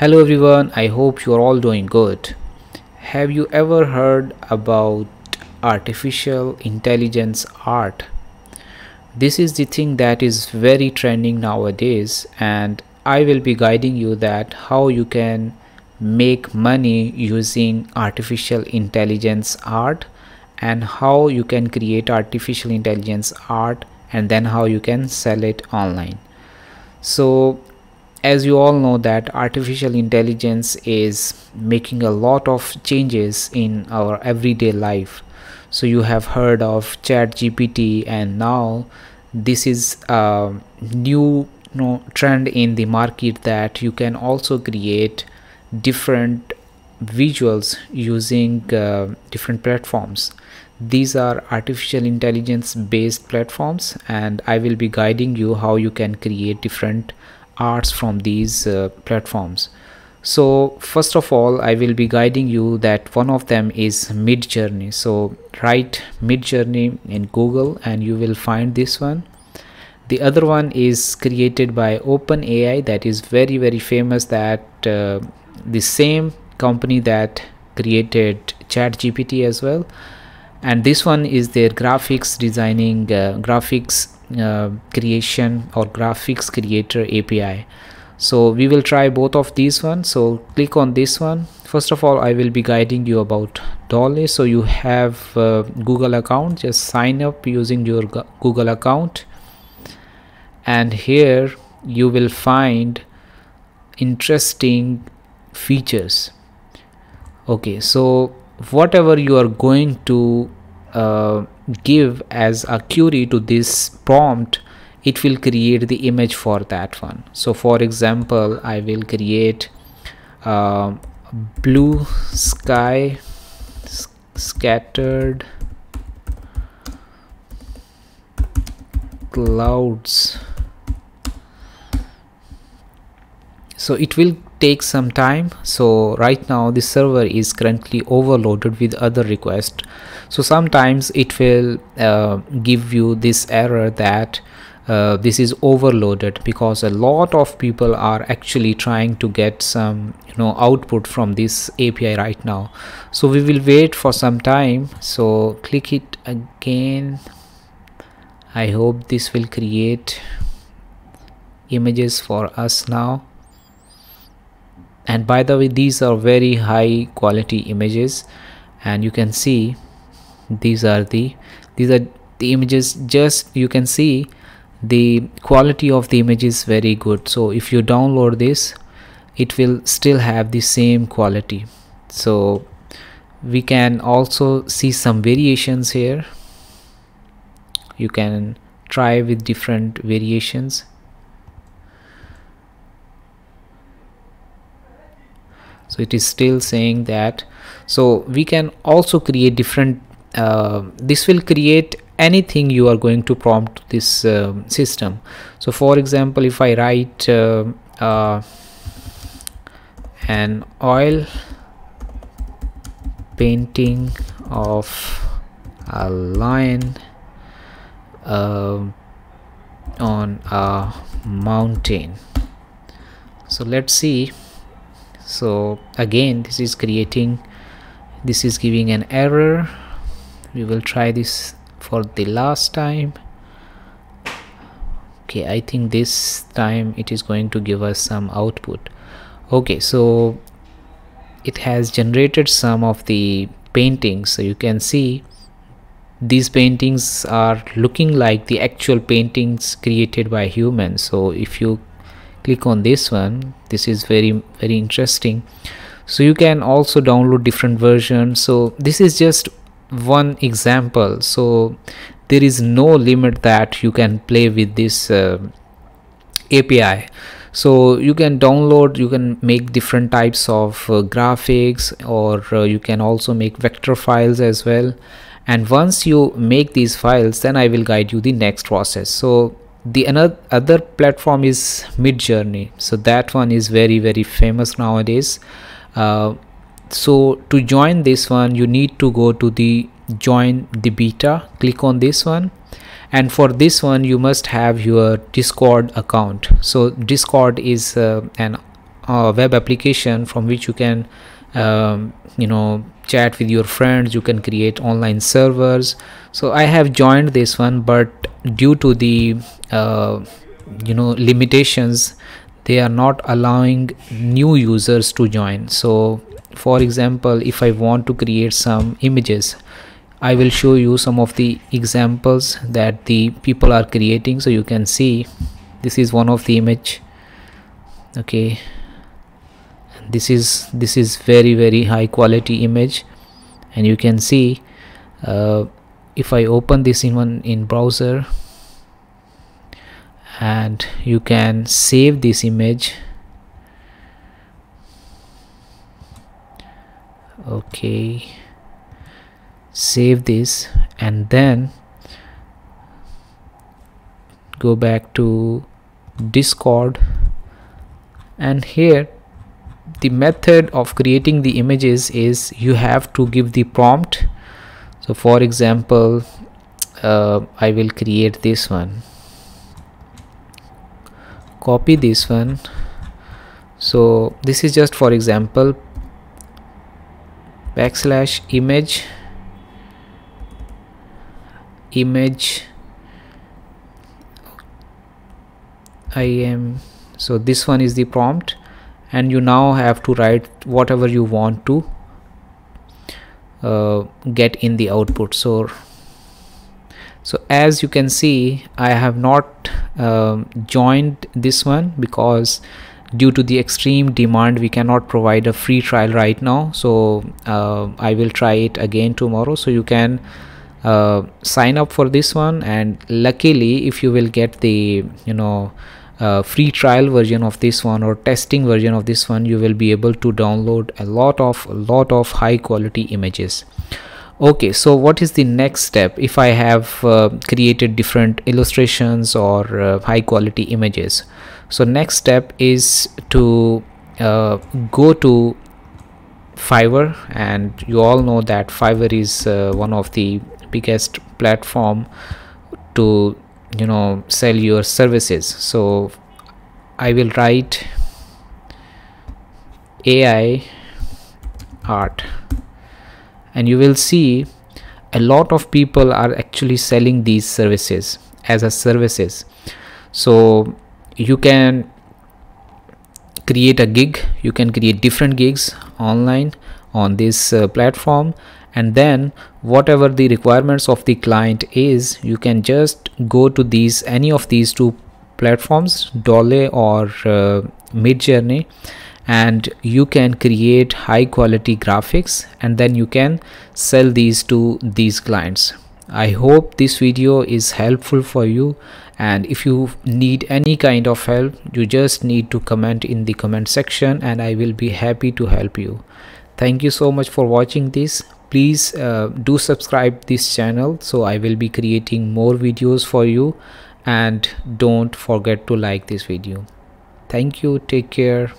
Hello everyone, I hope you're all doing good. Have you ever heard about artificial intelligence art? This is the thing that is very trending nowadays, and I will be guiding you that how you can make money using artificial intelligence art, and how you can create artificial intelligence art, and then how you can sell it online. So as you all know that artificial intelligence is making a lot of changes in our everyday life. So you have heard of chat gpt, and now this is a new trend in the market that you can also create different visuals using different platforms. These are artificial intelligence based platforms, and I will be guiding you how you can create different arts from these platforms. So first of all, I will be guiding you that one of them is Midjourney. So write Midjourney in Google and you will find this one. The other one is created by OpenAI, that is very famous, that the same company that created ChatGPT as well. And this one is their graphics designing, graphics creation or graphics creator API. So we will try both of these ones. So click on this one. First of all, I will be guiding you about Dolly. So you have a Google account, just sign up using your Google account, and here you will find interesting features. Okay, so whatever you are going to give as a query to this prompt, it will create the image for that one. So for example, I will create blue sky scattered clouds. So it will take some time. So right now the server is currently overloaded with other requests, so sometimes it will give you this error that this is overloaded, because a lot of people are actually trying to get some output from this API right now. So we will wait for some time. So click it again. I hope this will create images for us now. And by the way, these are very high quality images, and you can see these are the images. Just you can see the quality of the image is very good. So if you download this, it will still have the same quality. So we can also see some variations here. You can try with different variations. So it is still saying that. So we can also create different this will create anything you are going to prompt this system. So for example, if I write an oil painting of a lion on a mountain. So let's see. So again, this is giving an error. We will try this for the last time. Okay, I think this time it is going to give us some output. Okay, so it has generated some of the paintings. So you can see these paintings are looking like the actual paintings created by humans. So if you click on this one, this is very interesting. So you can also download different versions. So this is just one example. So there is no limit that you can play with this API. So you can download, you can make different types of graphics, or you can also make vector files as well. And once you make these files, then I will guide you the next process. So the other platform is Midjourney. So that one is very famous nowadays. So to join this one, you need to go to the join the beta, click on this one, and for this one you must have your Discord account. So Discord is an web application from which you can chat with your friends. You can create online servers. So I have joined this one, but due to the limitations, they are not allowing new users to join. So for example, if I want to create some images, I will show you some of the examples that the people are creating. So you can see this is one of the image. Okay, this is very high quality image, and you can see if I open this in browser, and you can save this image. Okay, save this and then go back to Discord, and here the method of creating the images is you have to give the prompt. So for example, I will create this one, copy this one. So this is just for example, \image so this one is the prompt, and you now have to write whatever you want to get in the output. So as you can see, I have not joined this one because due to the extreme demand we cannot provide a free trial right now. So I will try it again tomorrow. So you can sign up for this one, and luckily if you will get the free trial version of this one or testing version of this one, you will be able to download a lot of high quality images. Okay, so what is the next step if I have created different illustrations or high quality images? So next step is to go to Fiverr, and you all know that Fiverr is one of the biggest platform to sell your services. So I will write AI art, and you will see a lot of people are actually selling these services as a services. So you can create a gig, you can create different gigs online on this platform, and then whatever the requirements of the client is, you can just go to any of these two platforms, Dolly or Midjourney, and you can create high quality graphics, and then you can sell these to these clients. I hope this video is helpful for you, and if you need any kind of help, you just need to comment in the comment section and I will be happy to help you. Thank you so much for watching this. Please do subscribe this channel, so I will be creating more videos for you, and don't forget to like this video. Thank you. Take care.